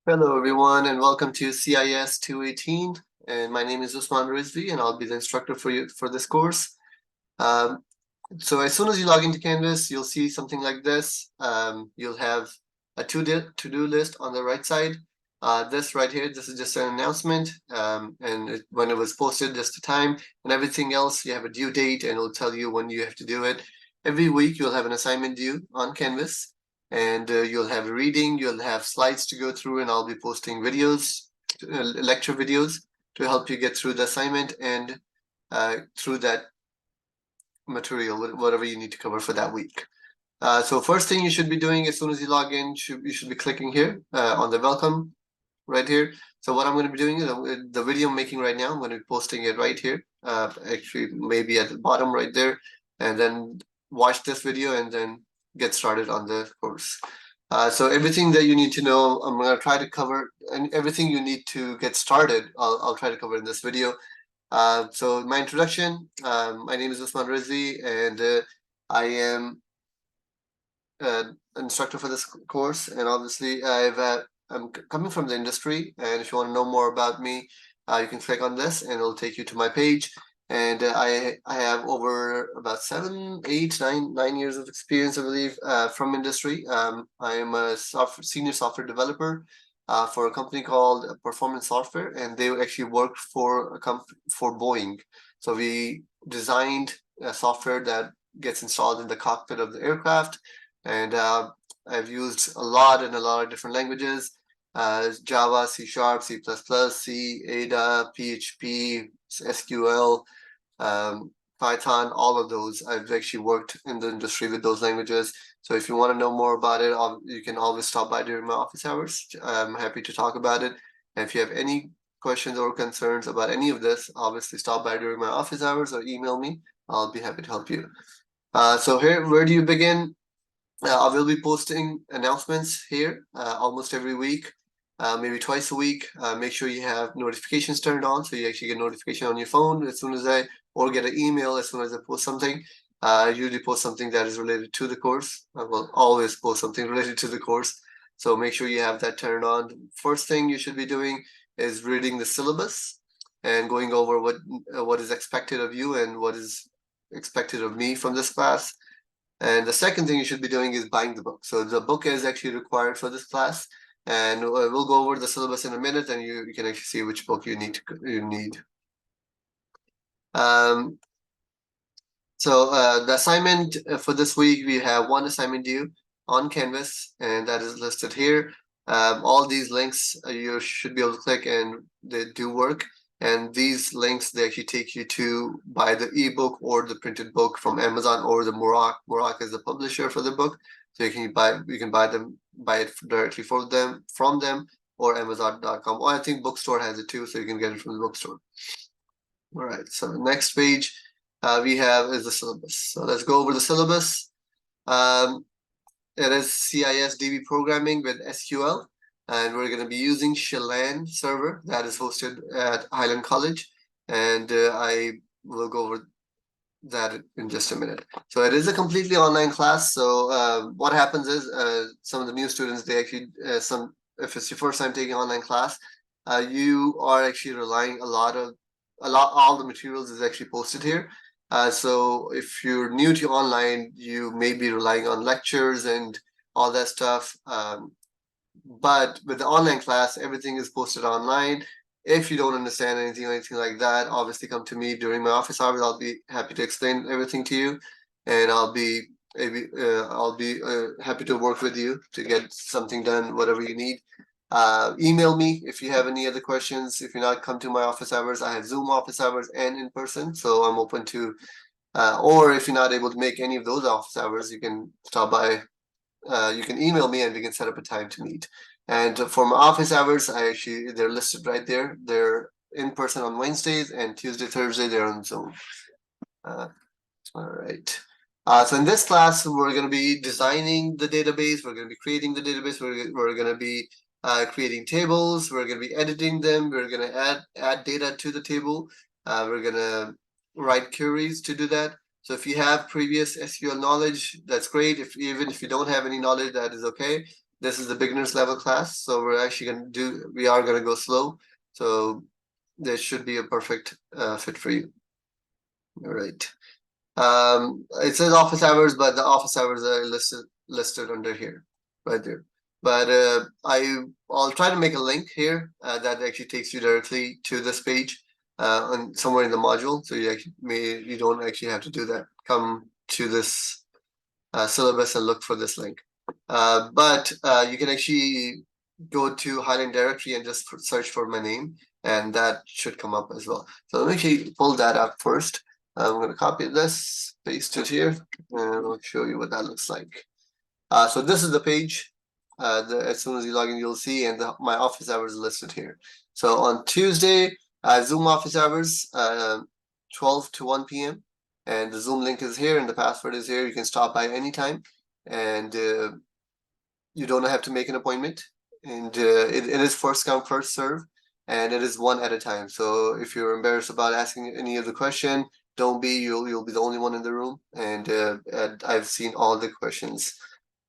Hello, everyone, and welcome to CIS 218. And my name is Usman Rizvi, and I'll be the instructor for you for this course. Um, so as soon as you log into Canvas, you'll see something like this. You'll have a to-do list on the right side. This right here, this is just an announcement, and when it was posted, just the time, and everything else, you have a due date, and it'll tell you when you have to do it. Every week, you'll have an assignment due on Canvas, and you'll have reading, you'll have slides to go through, and I'll be posting videos, lecture videos, to help you get through the assignment and through that material, whatever you need to cover for that week. So first thing you should be doing as soon as you log in, you should be clicking here on the welcome right here. So what I'm going to be doing is the video I'm making right now, I'm going to be posting it right here, actually maybe at the bottom right there, and then watch this video and then get started on the course. So everything that you need to know, I'm going to try to cover, and everything you need to get started, I'll try to cover in this video. So my introduction, my name is Usman Rizvi, and I am an instructor for this course. And obviously, I'm coming from the industry, and if you want to know more about me, you can click on this, and it'll take you to my page. And I have over about 7, 8, 9 years of experience, I believe, from industry. I am a senior software developer for a company called Performance Software, and they actually worked for for Boeing. So we designed a software that gets installed in the cockpit of the aircraft, and I've used a lot of different languages: Java, C Sharp, C++, C, Ada, PHP, SQL, Python, all of those. I've actually worked in the industry with those languages. So if you want to know more about it, you can always stop by during my office hours. I'm happy to talk about it. And if you have any questions or concerns about any of this, obviously stop by during my office hours or email me. I'll be happy to help you. So here, where do you begin? I will be posting announcements here almost every week, maybe twice a week. Make sure you have notifications turned on so you actually get notification on your phone as soon as or get an email as soon as I post something. I usually post something that is related to the course. I will always post something related to the course. So make sure you have that turned on. First thing you should be doing is reading the syllabus and going over what is expected of you and what is expected of me from this class. And the second thing you should be doing is buying the book. So the book is actually required for this class, and we'll go over the syllabus in a minute, and you can actually see which book you need. Um, so the assignment for this week, we have one assignment due on Canvas, and that is listed here. All these links you should be able to click, and they do work. And these links, they actually take you to buy the ebook or the printed book from Amazon or the Murak. Murak is the publisher for the book, so you can buy it directly from them, or Amazon.com. Or I think bookstore has it too, so you can get it from the bookstore. All right. So the next page we have is the syllabus. So let's go over the syllabus. It is CIS DB programming with SQL. And we're going to be using Chelan server that is hosted at Highland College, and I will go over that in just a minute. So it is a completely online class. So what happens is some of the new students, they actually if it's your first time taking online class, you are actually relying all the materials is actually posted here. So if you're new to online, you may be relying on lectures and all that stuff. But with the online class, everything is posted online. If you don't understand anything or anything like that, obviously come to me during my office hours. I'll be happy to explain everything to you, and I'll be happy to work with you to get something done, whatever you need. Email me if you have any other questions. If you're not come to my office hours, I have Zoom office hours and in person, so I'm open to. Or if you're not able to make any of those office hours, you can stop by. You can email me and we can set up a time to meet. And for my office hours, they're listed right there. They're in person on Wednesdays, and Tuesday, Thursday, they're on Zoom. All right. So in this class, we're going to be designing the database. We're going to be creating the database. We're going to be creating tables. We're going to be editing them. We're going to add data to the table. We're going to write queries to do that. So if you have previous SQL knowledge, that's great. Even if you don't have any knowledge, that is okay. This is the beginners level class, so we are gonna go slow. So this should be a perfect fit for you. All right. It says office hours, but the office hours are listed under here, right there. But I'll try to make a link here that actually takes you directly to this page and somewhere in the module, so you don't actually have to do that. Come to this syllabus and look for this link. But you can actually go to Highland directory and just search for my name, and that should come up as well. So let me actually pull that up first. I'm going to copy this, paste it here, and I'll show you what that looks like. So this is the page. As soon as you log in, you'll see, and my office hours listed here. So on Tuesday, Zoom office hours, 12 to 1 p.m. And the Zoom link is here, and the password is here. You can stop by anytime, and you don't have to make an appointment. And it is first come, first serve, and it is one at a time. So if you're embarrassed about asking any of the question, don't be. You'll be the only one in the room, and I've seen all the questions.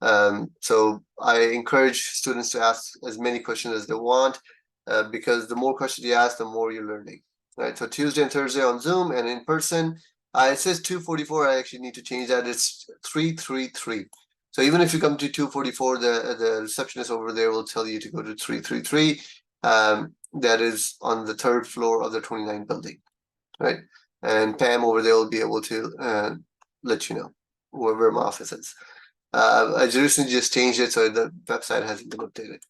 So I encourage students to ask as many questions as they want, because the more questions you ask, the more you're learning. Right. So Tuesday and Thursday on Zoom and in person. It says 2:44. I actually need to change that. It's 333. So even if you come to 2:44, the receptionist over there will tell you to go to 333. That is on the 3rd floor of the 29 building, right? And Pam over there will be able to let you know where my office is. I recently just changed it, so the website hasn't been updated.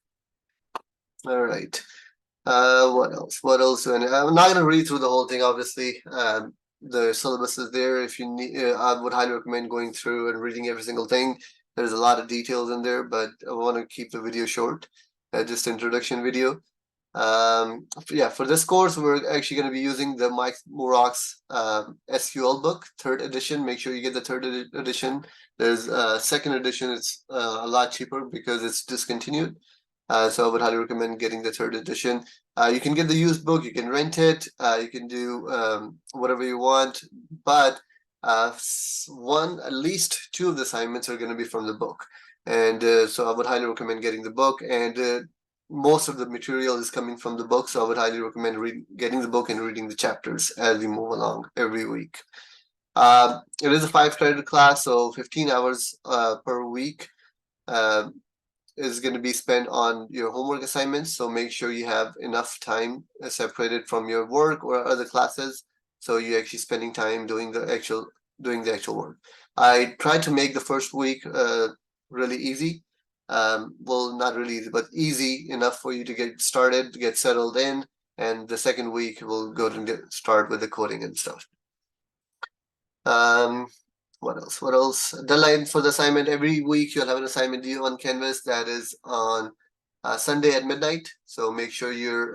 All right. What else? What else? And I'm not going to read through the whole thing, obviously. The syllabus is there. If you need, I would highly recommend going through and reading every single thing. There's a lot of details in there, but I want to keep the video short. Just introduction video. Yeah, for this course, we're actually going to be using the Mike Murock's SQL book, 3rd edition. Make sure you get the 3rd edition. There's a 2nd edition. It's a lot cheaper because it's discontinued. So I would highly recommend getting the 3rd edition. You can get the used book, you can rent it, you can do whatever you want, but at least 2 of the assignments are going to be from the book. And so I would highly recommend getting the book, and most of the material is coming from the book, so I would highly recommend getting the book and reading the chapters as we move along every week. It is a 5-credit class, so 15 hours per week. Is going to be spent on your homework assignments, so make sure you have enough time separated from your work or other classes, so you're actually spending time doing the actual work. I tried to make the first week really easy. Well, not really easy, but easy enough for you to get started, to get settled in, and the second week we'll go to start with the coding and stuff. What else? What else? Deadline for the assignment. Every week you'll have an assignment due on Canvas that is on Sunday at midnight. So make sure you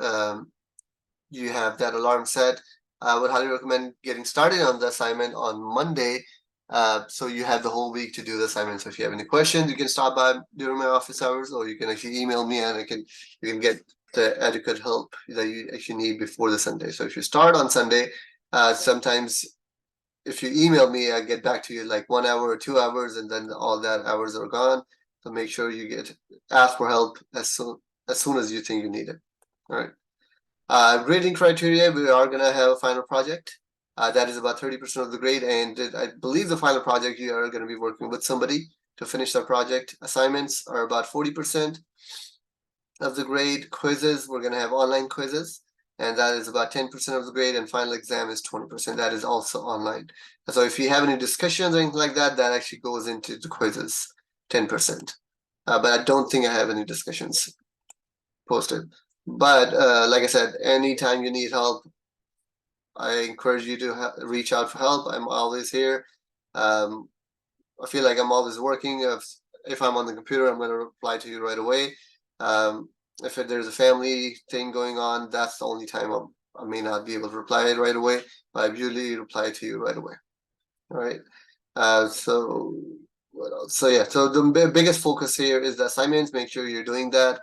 have that alarm set. I would highly recommend getting started on the assignment on Monday, so you have the whole week to do the assignment. So if you have any questions, you can stop by during my office hours, or you can actually email me, and you can get the adequate help that you actually need before the Sunday. So if you start on Sunday, sometimes if you email me, I get back to you like 1 hour or 2 hours, and then all that hours are gone. So make sure you ask for help as soon as you think you need it. All right. Grading criteria, we are going to have a final project. That is about 30% of the grade, and I believe the final project you are going to be working with somebody to finish the project. Assignments are about 40% of the grade. Quizzes, we're going to have online quizzes, and that is about 10% of the grade, and final exam is 20%. That is also online. So if you have any discussions or anything like that, that actually goes into the quizzes, 10%. But I don't think I have any discussions posted. But like I said, anytime you need help, I encourage you to reach out for help. I'm always here. I feel like I'm always working. If I'm on the computer, I'm going to reply to you right away. If there's a family thing going on, that's the only time I may not be able to reply right away, but I usually reply to you right away. All right. So what else? So yeah, so the biggest focus here is the assignments. Make sure you're doing that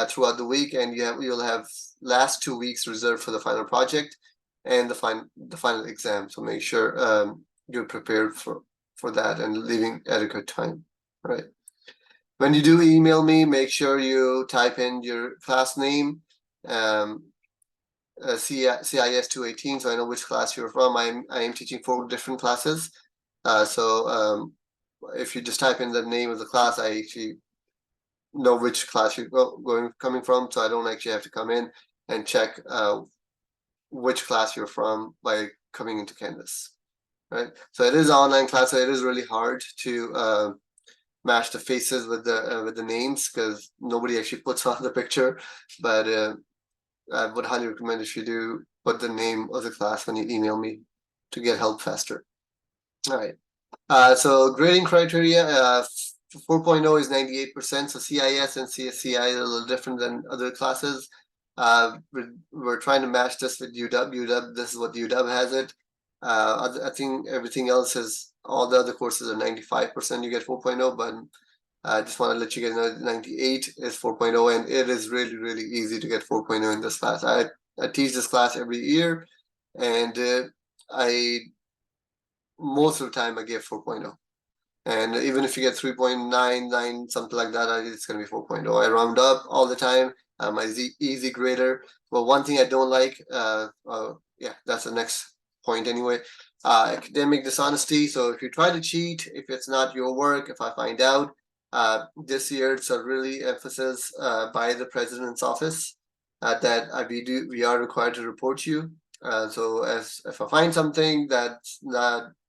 throughout the week, and you'll have last 2 weeks reserved for the final project and the final exam. So make sure you're prepared for that and leaving adequate time. All right. When you do email me, make sure you type in your class name, CIS 218, so I know which class you're from. I am teaching 4 different classes. So if you just type in the name of the class, I actually know which class you're coming from, so I don't actually have to come in and check which class you're from by coming into Canvas, right? So it is an online class, so it is really hard to match the faces with the names because nobody actually puts on the picture. But I would highly recommend if you do put the name of the class when you email me to get help faster. All right. So grading criteria, 4.0 is 98%. So CIS and CSCI are a little different than other classes. We're trying to match this with UW. UW, this is what UW has it. I think everything else is, all the other courses are 95%. You get 4.0, but I just want to let you guys know 98 is 4.0, and it is really, really easy to get 4.0 in this class. I teach this class every year, and I most of the time I give 4.0. And even if you get 3.99, something like that, it's going to be 4.0. I round up all the time. I'm an easy grader. But one thing I don't like, yeah, that's the next point anyway. Academic dishonesty. So if you try to cheat, if it's not your work, if I find out, this year it's a really emphasis by the president's office that we are required to report you. So if I find something that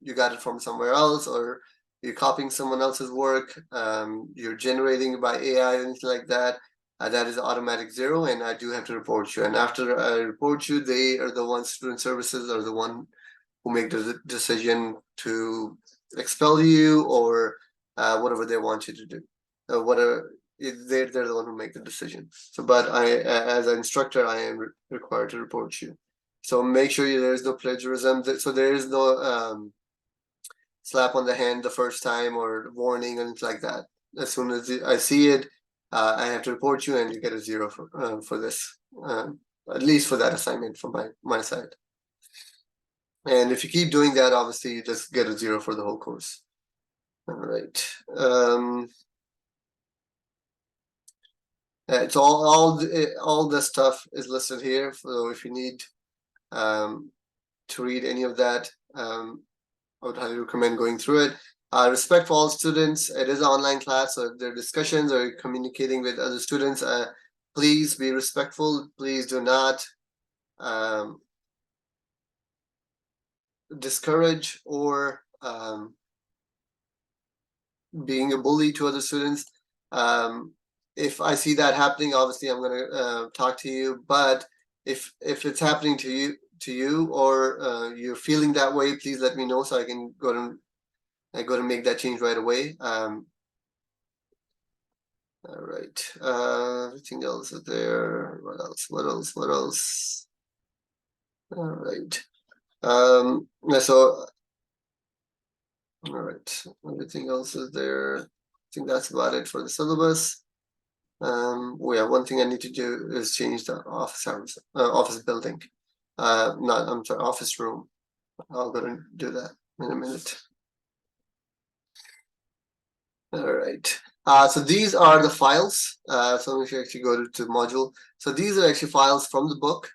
you got it from somewhere else, or you're copying someone else's work, you're generating by AI or anything like that, that is automatic 0, and I do have to report you. And after I report you, they are the ones, student services are the one who make the decision to expel you or whatever they want you to do. Whatever they're the one who make the decision. So, but as an instructor, I am required to report you. So make sure there is no plagiarism. So there is no slap on the hand the first time or warning and like that. As soon as I see it, I have to report you, and you get a 0 for this, at least for that assignment from my side. And if you keep doing that, obviously you just get a 0 for the whole course. All right. It's all this stuff is listed here. So if you need to read any of that, I would highly recommend going through it. Respect for all students. It is an online class, so if there are discussions or communicating with other students, please be respectful. Please do not discourage or being a bully to other students. If I see that happening, obviously I'm going to talk to you. But if it's happening to you or you're feeling that way, please let me know so I can go to make that change right away. All right. Everything else is there. What else? All right. So, all right. Everything else is there. I think that's about it for the syllabus. Oh yeah, one thing I need to do is change the office building. I'm sorry, office room. I'll go and do that in a minute. All right. So these are the files. So if you actually go to module, so these are actually files from the book.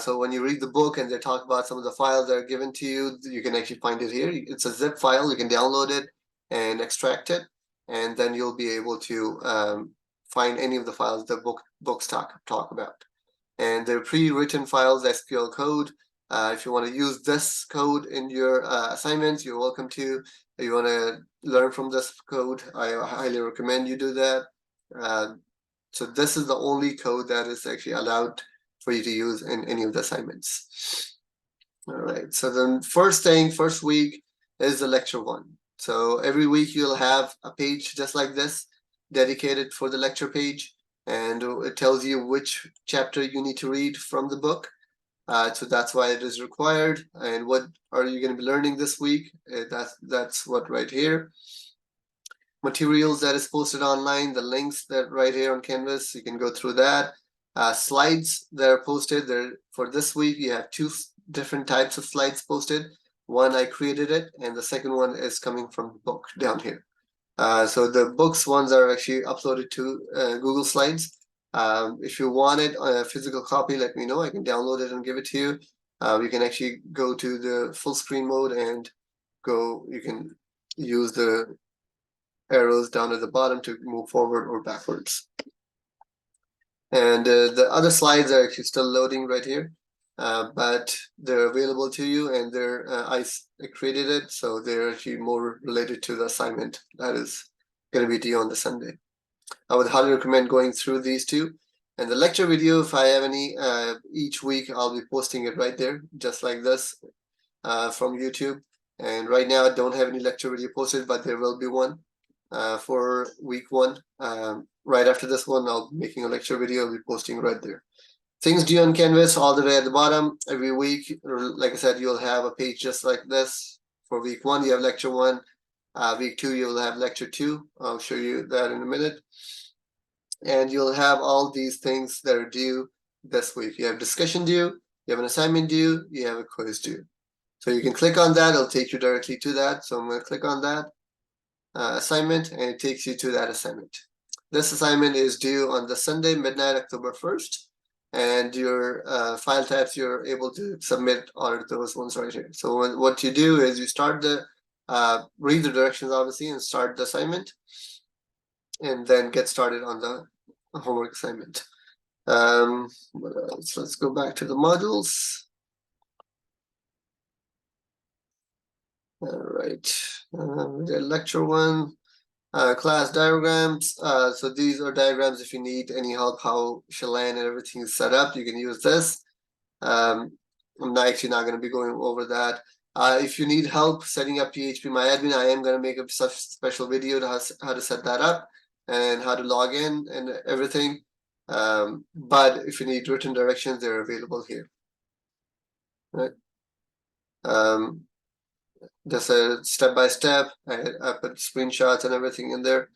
So when you read the book and they talk about some of the files that are given to you, you can actually find it here. It's a zip file. You can download it and extract it, and then you'll be able to find any of the files the books talk about. And they're pre-written files, SQL code. If you want to use this code in your assignments, you're welcome to. If you want to learn from this code, I highly recommend you do that. So this is the only code that is actually allowed for you to use in any of the assignments. All right, so the first week is the lecture 1. So every week you'll have a page just like this dedicated for the lecture page, and it tells you which chapter you need to read from the book. So that's why it is required. And what are you going to be learning this week? That's what right here. Materials that is posted online, the links that right here on Canvas, you can go through that. Slides that are posted there for this week. You have 2 different types of slides posted. One, I created it, and the second one is coming from the book down here. So the books ones are actually uploaded to Google Slides. If you want it a physical copy, let me know. I can download it and give it to you. You can actually go to the full screen mode and you can use the arrows down at the bottom to move forward or backwards. And the other slides are actually still loading right here, but they're available to you, and I created it, so they're actually more related to the assignment that is going to be due on the Sunday. I would highly recommend going through these two. And the lecture video, if I have any, each week I'll be posting it right there, just like this, from YouTube. And right now I don't have any lecture video posted, but there will be one for week 1. Right after this one, I'll be making a lecture video. I'll be posting right there. Things due on Canvas all the way at the bottom. Every week, like I said, you'll have a page just like this. For week 1, you have lecture 1. Week 2, you'll have lecture 2. I'll show you that in a minute. And you'll have all these things that are due this week. You have discussion due, you have an assignment due, you have a quiz due. So you can click on that, it'll take you directly to that. So I'm going to click on that assignment, and it takes you to that assignment. This assignment is due on the Sunday, midnight, October 1st. And your file types, you're able to submit all of those ones right here. So what you do is you start read the directions, obviously, and start the assignment, and then get started on the homework assignment. What else? Let's go back to the modules. All right, the lecture 1, class diagrams. So these are diagrams if you need any help how Chelan and everything is set up, you can use this. I'm actually not going to be going over that. If you need help setting up PHP-MyAdmin, I am going to make a such special video to how to set that up and how to log in and everything. But if you need written directions, they're available here. Right. Just a step-by-step. I put screenshots and everything in there.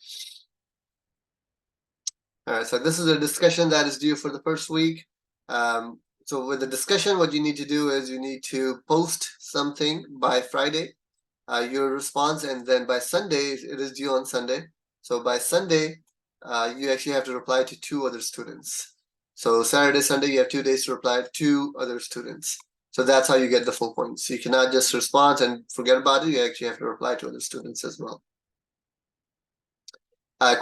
All right, so this is a discussion that is due for the first week. So with the discussion, what you need to do is you need to post something by Friday, your response, and then by Sunday, it is due on Sunday. So by Sunday, you actually have to reply to 2 other students. So Saturday, Sunday, you have 2 days to reply to 2 other students. So that's how you get the full points. You cannot just respond and forget about it. You actually have to reply to other students as well.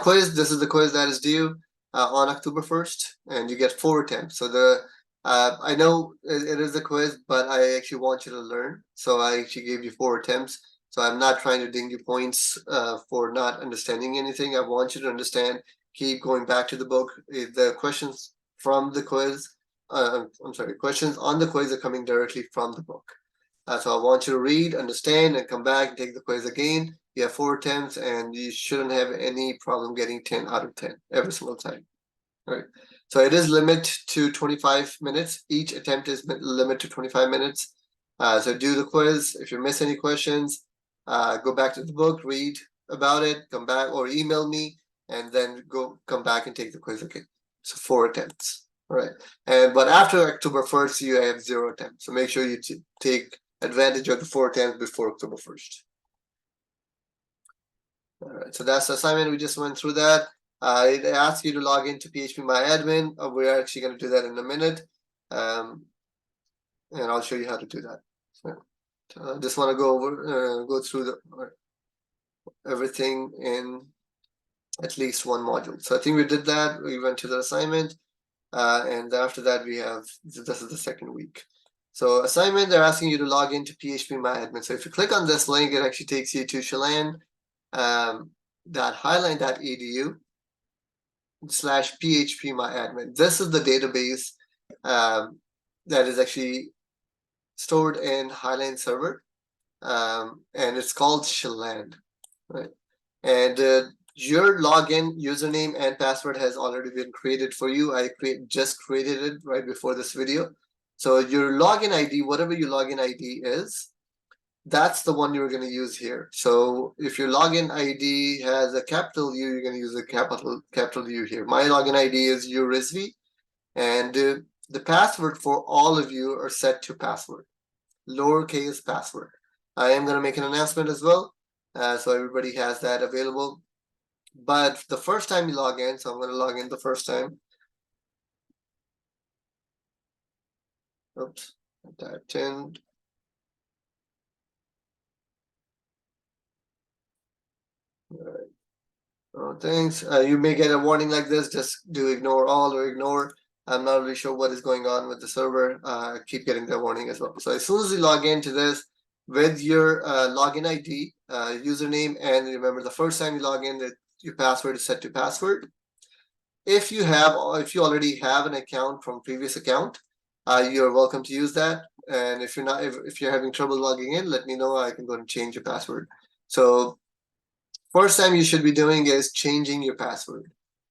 Quiz, this is the quiz that is due on October 1st, and you get 4 attempts. So I know it is a quiz, but I actually want you to learn. So I actually gave you 4 attempts. So I'm not trying to ding you points for not understanding anything. I want you to understand, keep going back to the book. The questions from the quiz, questions on the quiz are coming directly from the book. So I want you to read, understand, and come back and take the quiz again. You have 4 attempts, and you shouldn't have any problem getting 10 out of 10 every single time. All right. So it is limited to 25 minutes. Each attempt is limited to 25 minutes. So do the quiz. If you miss any questions, go back to the book, read about it, come back, or email me, and then come back and take the quiz again. So 4 attempts. All right. But after October 1st, you have 0 attempts. So make sure you take advantage of the 4 attempts before October 1st. All right, so that's the assignment. We just went through that. It asks you to log into PHP-MyAdmin. We're actually going to do that in a minute. And I'll show you how to do that. So, just want to go through everything in at least one module. So I think we did that. We went to the assignment. And after that, this is the second week. So assignment, they're asking you to log into PHP-MyAdmin. So if you click on this link, it actually takes you to Chelan.highline.edu/PHP-MyAdmin. This is the database that is actually stored in Highline server, and it's called Chelan, right? And your login username and password has already been created for you. I just created it right before this video. So your login ID, whatever your login ID is, that's the one you're going to use here. So if your login ID has a capital U, you're going to use a capital U here. My login ID is URISV, and the password for all of you are set to password, lowercase password. I am going to make an announcement as well, so everybody has that available. But the first time you log in, so I'm going to log in the first time. Oops, I typed in. All right. Oh, thanks. You may get a warning like this. Just do ignore all or ignore. I'm not really sure what is going on with the server. I keep getting that warning as well. So as soon as you log into this with your login ID, username, and remember the first time you log in, that your password is set to password. If you already have an account from previous account, you're welcome to use that. And if you're not, if you're having trouble logging in, let me know. I can go and change your password. So first time you should be doing is changing your password.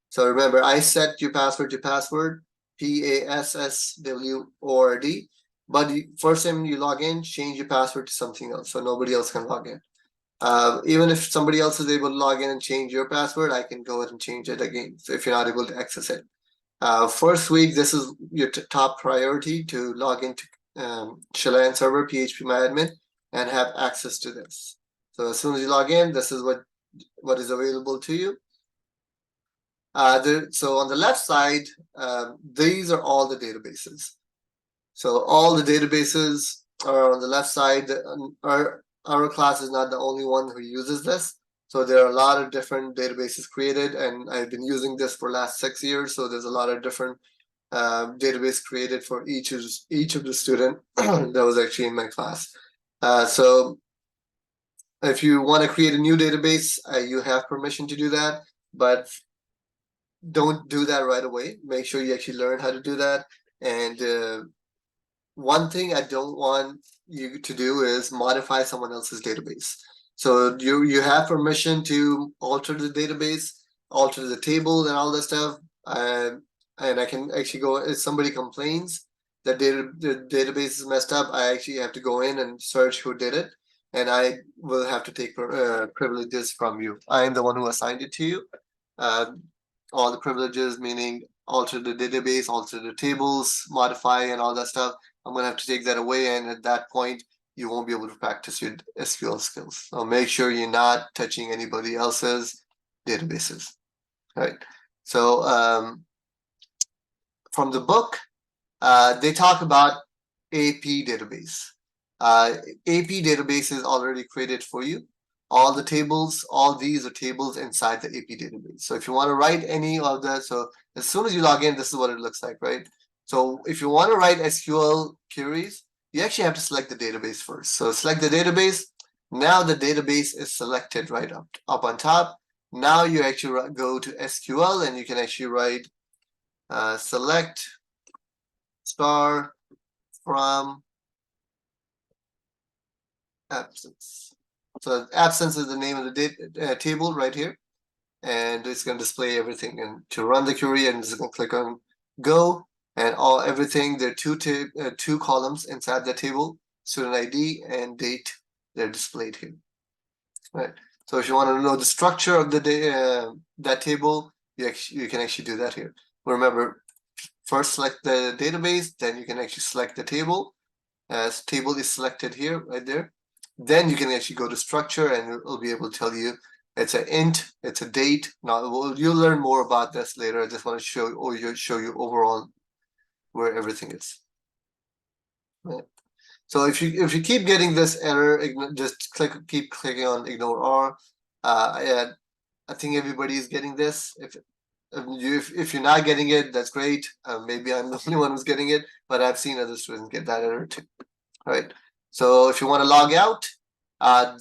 So remember, I set your password to password, PASSWORD. But first time you log in, change your password to something else so nobody else can log in. Even if somebody else is able to log in and change your password, I can go ahead and change it again. So if you're not able to access it. First week, this is your top priority to log into Chelan server, PHPMyAdmin, and have access to this. So as soon as you log in, this is what is available to you. So on the left side, these are all the databases. So all the databases are on the left side. Our class is not the only one who uses this. So there are a lot of different databases created, and I've been using this for the last 6 years. So there's a lot of different database created for each of the student that was actually in my class. So if you want to create a new database, you have permission to do that, but don't do that right away. Make sure you actually learn how to do that. And one thing I don't want you to do is modify someone else's database. So you have permission to alter the database, alter the table, and all that stuff. And I can actually go if somebody complains that the database is messed up. I actually have to go in and search who did it, and I will have to take privileges from you. I am the one who assigned it to you. Uh, all the privileges, meaning alter the database, alter the tables, modify, and all that stuff. I'm going to have to take that away. And at that point, you won't be able to practice your SQL skills. So make sure you're not touching anybody else's databases. Right. So from the book, they talk about AP database. AP database is already created for you. All the tables, all these are tables inside the AP database. So if you want to write any of that, so as soon as you log in, this is what it looks like, right? So if you want to write SQL queries, you actually have to select the database first. So select the database. Now the database is selected right up on top. Now you actually go to SQL and you can actually write select star from absence. So absence is the name of the table right here, and it's going to display everything. And to run the query, and just going to click on go, and everything. There are two columns inside the table: student ID and date. They're displayed here. Right. So if you want to know the structure of that table, you can actually do that here. Remember, first select the database, then you can actually select the table. As table is selected here, right there. Then you can actually go to structure, and it'll be able to tell you it's an int, it's a date. Now you'll learn more about this later. I just want to show you overall where everything is. Right. So if you keep getting this error, just keep clicking on ignore R. I think everybody is getting this. If you're not getting it, that's great. Maybe I'm the only one who's getting it, but I've seen other students get that error too. Right. So if you want to log out,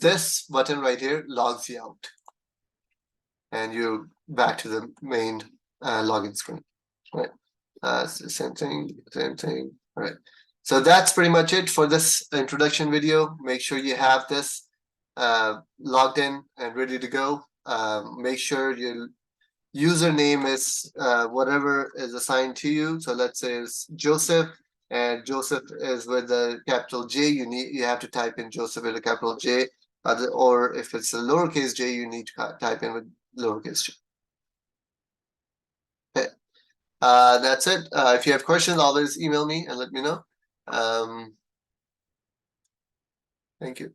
this button right here logs you out, and you're back to the main login screen. Right. Same thing, same thing. All right. So that's pretty much it for this introduction video. Make sure you have this logged in and ready to go. Make sure your username is whatever is assigned to you. So let's say it's Joseph, and Joseph is with a capital J. You have to type in Joseph with a capital J, or if it's a lowercase j, you need to type in with lowercase j. Okay. That's it. If you have questions, always email me and let me know. Thank you.